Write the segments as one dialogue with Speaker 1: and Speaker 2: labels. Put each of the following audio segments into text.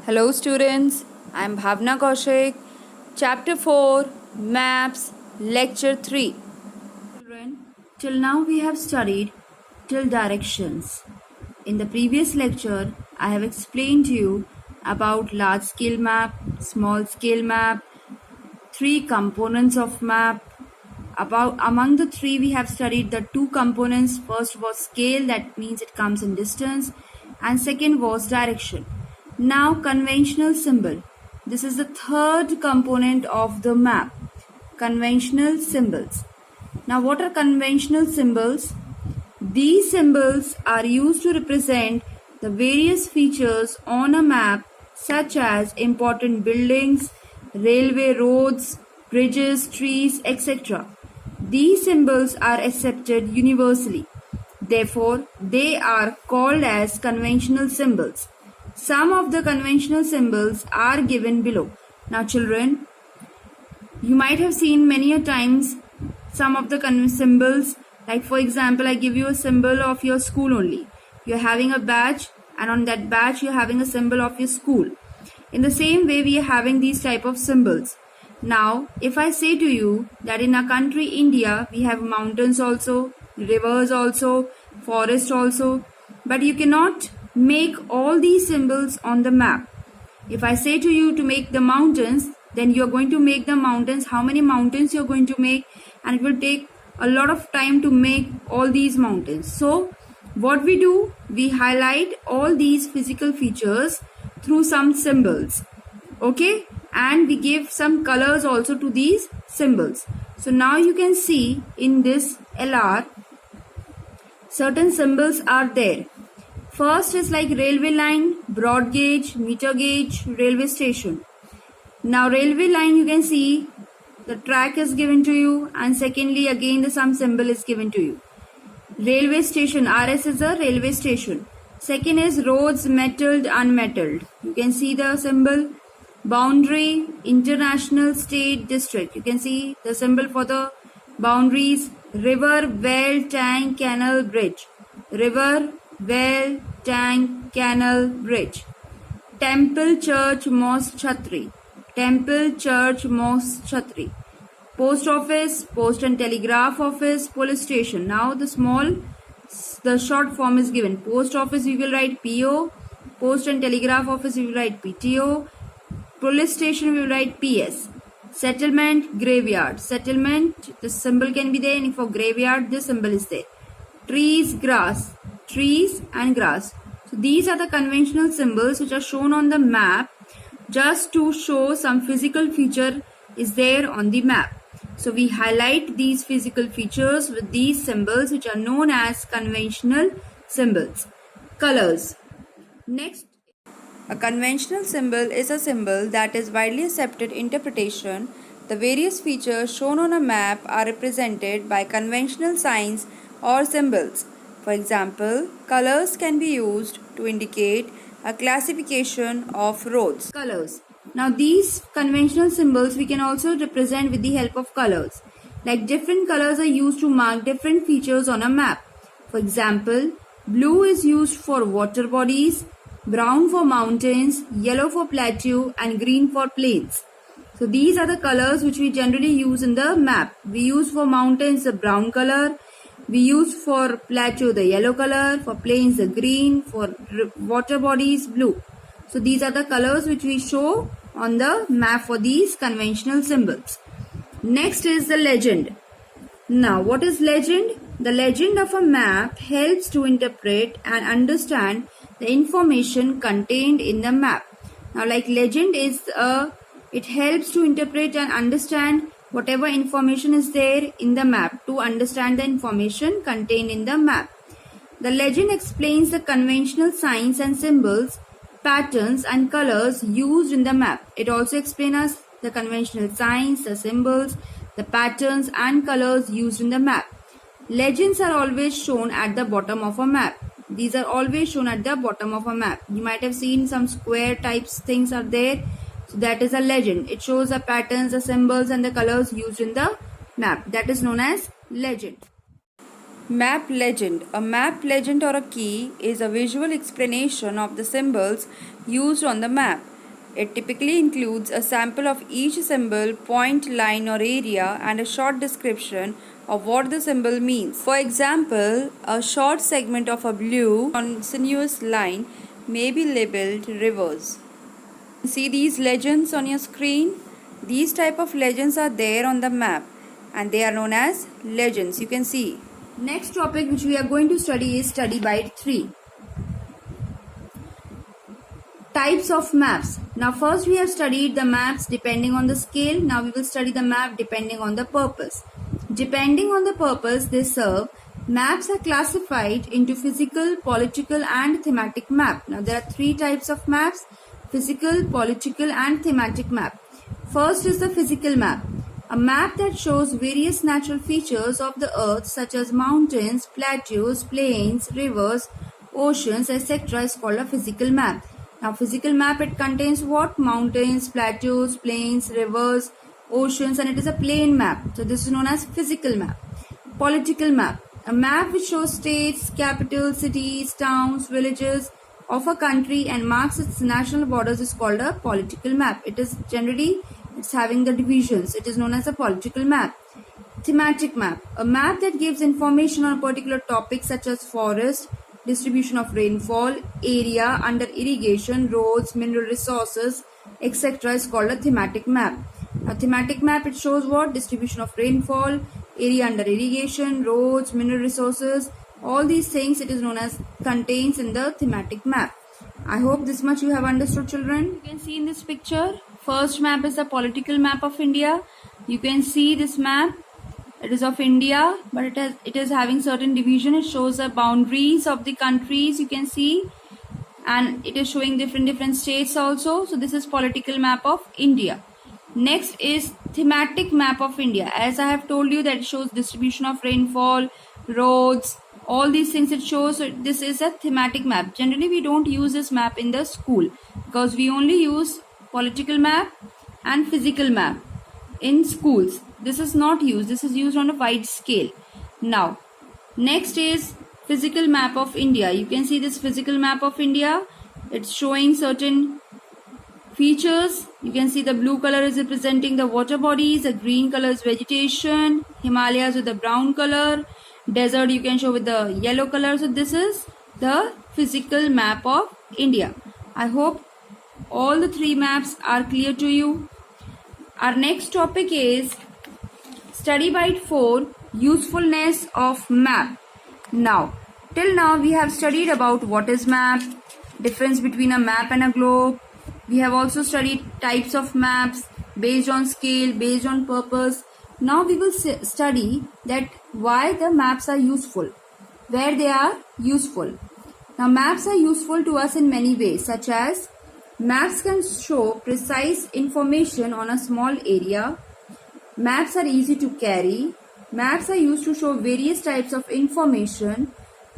Speaker 1: Hello students, I am Bhavna Kaushik. Chapter 4 Maps Lecture 3. Children, till now we have studied till directions. In the previous lecture, I have explained to you about large scale map, small scale map, three components of map. Among the three we have studied the two components. First was scale, that means it comes in distance, and second was direction. Now conventional symbol. This is the third component of the map. Conventional symbols. Now what are conventional symbols? These symbols are used to represent the various features on a map such as important buildings, railway roads, bridges, trees, etc. These symbols are accepted universally. Therefore, they are called as conventional symbols. Some of the conventional symbols are given below. Now children, you might have seen many a times some of the symbols, like for example I give you a symbol of your school only. You're having a badge, and on that badge you're having a symbol of your school. In the same way we are having these type of symbols. Now if I say to you that in our country India we have mountains also, rivers also, forest also, but you cannot make all these symbols on the map. If I say to you to make the mountains, then you are going to make the mountains. How many mountains you are going to make? And it will take a lot of time to make all these mountains. So what we do, we highlight all these physical features through some symbols. Okay, and we give some colors also to these symbols. So now you can see in this LR certain symbols are there. First is like railway line, broad gauge, meter gauge, railway station. Now railway line, you can see the track is given to you, and secondly again some symbol is given to you. Railway station, RS is a railway station. Second is roads, metalled, unmetalled. You can see the symbol. Boundary, international, state, district. You can see the symbol for the boundaries. River, well, tank, canal, bridge. River, well, tank, canal, bridge. Temple, church, mosque, chhatri. Temple, church, mosque, chhatri. Post office, post and telegraph office, police station. Now the short form is given. Post office we will write PO. Post and telegraph office we will write PTO. Police station we will write PS. Settlement, graveyard. Settlement, the symbol can be there, and for graveyard this symbol is there. Trees, grass. Trees and grass. So these are the conventional symbols which are shown on the map just to show some physical feature is there on the map. So we highlight these physical features with these symbols which are known as conventional symbols. Colors. Next, a conventional symbol is a symbol that is widely accepted interpretation. The various features shown on a map are represented by conventional signs or symbols. For example, colors can be used to indicate a classification of roads. Colors. Now these conventional symbols we can also represent with the help of colors. Like different colors are used to mark different features on a map. For example, blue is used for water bodies, brown for mountains, yellow for plateau, and green for plains. So these are the colors which we generally use in the map. We use for mountains the brown color. We use for plateau the yellow color, for plains the green, for water bodies blue. So these are the colors which we show on the map for these conventional symbols. Next is the legend. Now what is legend? The legend of a map helps to interpret and understand the information contained in the map. Now like legend is it helps to interpret and understand whatever information is there in the map, to understand the information contained in the map. The legend explains the conventional signs and symbols, patterns and colors used in the map. It also explains us the conventional signs, the symbols, the patterns and colors used in the map. Legends are always shown at the bottom of a map. These are always shown at the bottom of a map. You might have seen some square types things are there. So that is a legend. It shows the patterns, the symbols and the colors used in the map. That is known as legend. Map legend. A map legend or a key is a visual explanation of the symbols used on the map. It typically includes a sample of each symbol, point, line, or area, and a short description of what the symbol means. For example, a short segment of a blue continuous line may be labeled rivers. See these legends on your screen? These type of legends are there on the map and they are known as legends. You can see. Next topic which we are going to study is study by 3. Types of maps. Now first we have studied the maps depending on the scale. Now we will study the map depending on the purpose. Depending on the purpose they serve, maps are classified into physical, political and thematic map. Now there are 3 types of maps: physical, political and thematic map. First is the physical map. A map that shows various natural features of the earth such as mountains, plateaus, plains, rivers, oceans, etc. is called a physical map. Now physical map, it contains what? Mountains, plateaus, plains, rivers, oceans, and it is a plain map. So this is known as physical map. Political map. A map which shows states, capitals, cities, towns, villages of a country and marks its national borders is called a political map. It is generally, it's having the divisions. It is known as a political map. Thematic map. A map that gives information on a particular topic such as forest, distribution of rainfall, area under irrigation, roads, mineral resources, etc. is called a thematic map. A thematic map, it shows what? Distribution of rainfall, area under irrigation, roads, mineral resources, all these things it is known as contains in the thematic map. I hope this much you have understood, children. You can see in this picture, first map is the political map of India. You can see this map. It is of India, but it is having certain division. It shows the boundaries of the countries, you can see, and it is showing different states also. So this is political map of India. Next is thematic map of India. As I have told you that it shows distribution of rainfall, roads, all these things it shows. So this is a thematic map. Generally we don't use this map in the school because we only use political map and physical map in schools. This is not used. This is used on a wide scale. Now, next is physical map of India. You can see this physical map of India. It's showing certain features. You can see the blue color is representing the water bodies, the green color is vegetation, Himalayas with the brown color, desert you can show with the yellow color. So this is the physical map of India. I hope all the 3 maps are clear to you. Our next topic is study by 4, usefulness of map. Now, till now we have studied about what is map, difference between a map and a globe. We have also studied types of maps based on scale, based on purpose. Now we will study that why the maps are useful, where they are useful. Now maps are useful to us in many ways, such as maps can show precise information on a small area. Maps are easy to carry. Maps are used to show various types of information.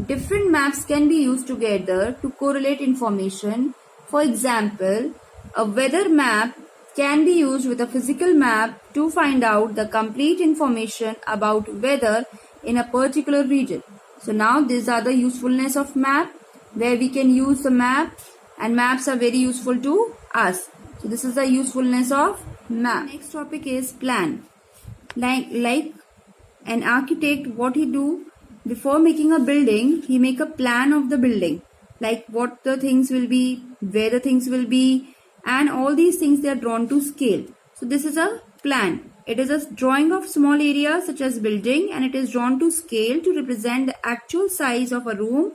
Speaker 1: Different maps can be used together to correlate information. For example, a weather map can be used with a physical map to find out the complete information about weather in a particular region. So now these are the usefulness of map, where we can use the map, and maps are very useful to us. So this is the usefulness of map. Next topic is plan. Like an architect, what he do before making a building, he make a plan of the building, like what the things will be, where the things will be, and all these things they are drawn to scale. So this is a plan. It is a drawing of small areas such as building, and it is drawn to scale to represent the actual size of a room,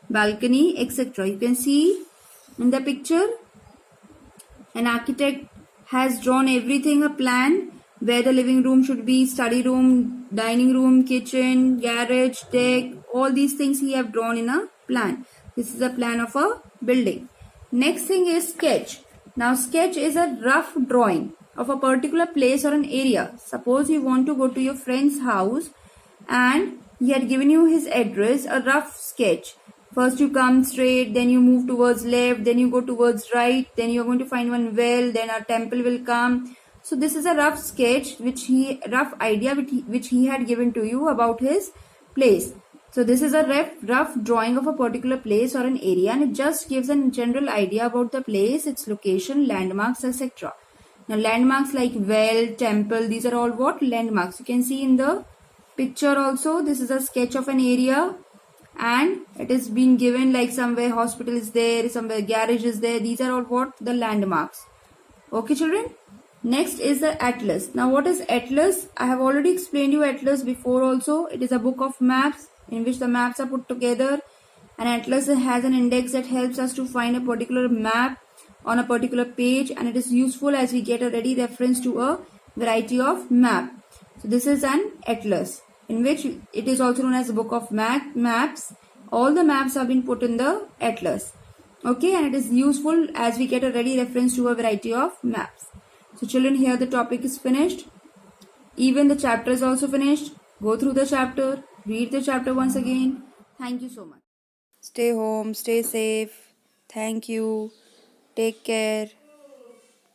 Speaker 1: balcony, etc. You can see in the picture, an architect has drawn everything, a plan, where the living room should be, study room, dining room, kitchen, garage, deck, all these things he have drawn in a plan. This is a plan of a building. Next thing is sketch. Now sketch is a rough drawing of a particular place or an area. Suppose you want to go to your friend's house and he had given you his address, a rough sketch. First you come straight, then you move towards left, then you go towards right, then you are going to find one well, then a temple will come. So this is a rough sketch, rough idea which he had given to you about his place. So this is a rough drawing of a particular place or an area, and it just gives a general idea about the place, its location, landmarks, etc. Now landmarks like well, temple, these are all what? Landmarks. You can see in the picture also, this is a sketch of an area and it is being given like somewhere hospital is there, somewhere garage is there. These are all what? The landmarks. Okay children. Next is the atlas. Now what is atlas? I have already explained you atlas before also. It is a book of maps in which the maps are put together. An atlas has an index that helps us to find a particular map on a particular page, and it is useful as we get a ready reference to a variety of map. So this is an atlas in which it is also known as a book of maps. All the maps have been put in the atlas. Okay, and it is useful as we get a ready reference to a variety of maps. So children, here the topic is finished. Even the chapter is also finished. Go through the chapter, read the chapter once again. Thank you so much. Stay home, stay safe. Thank you. Take care.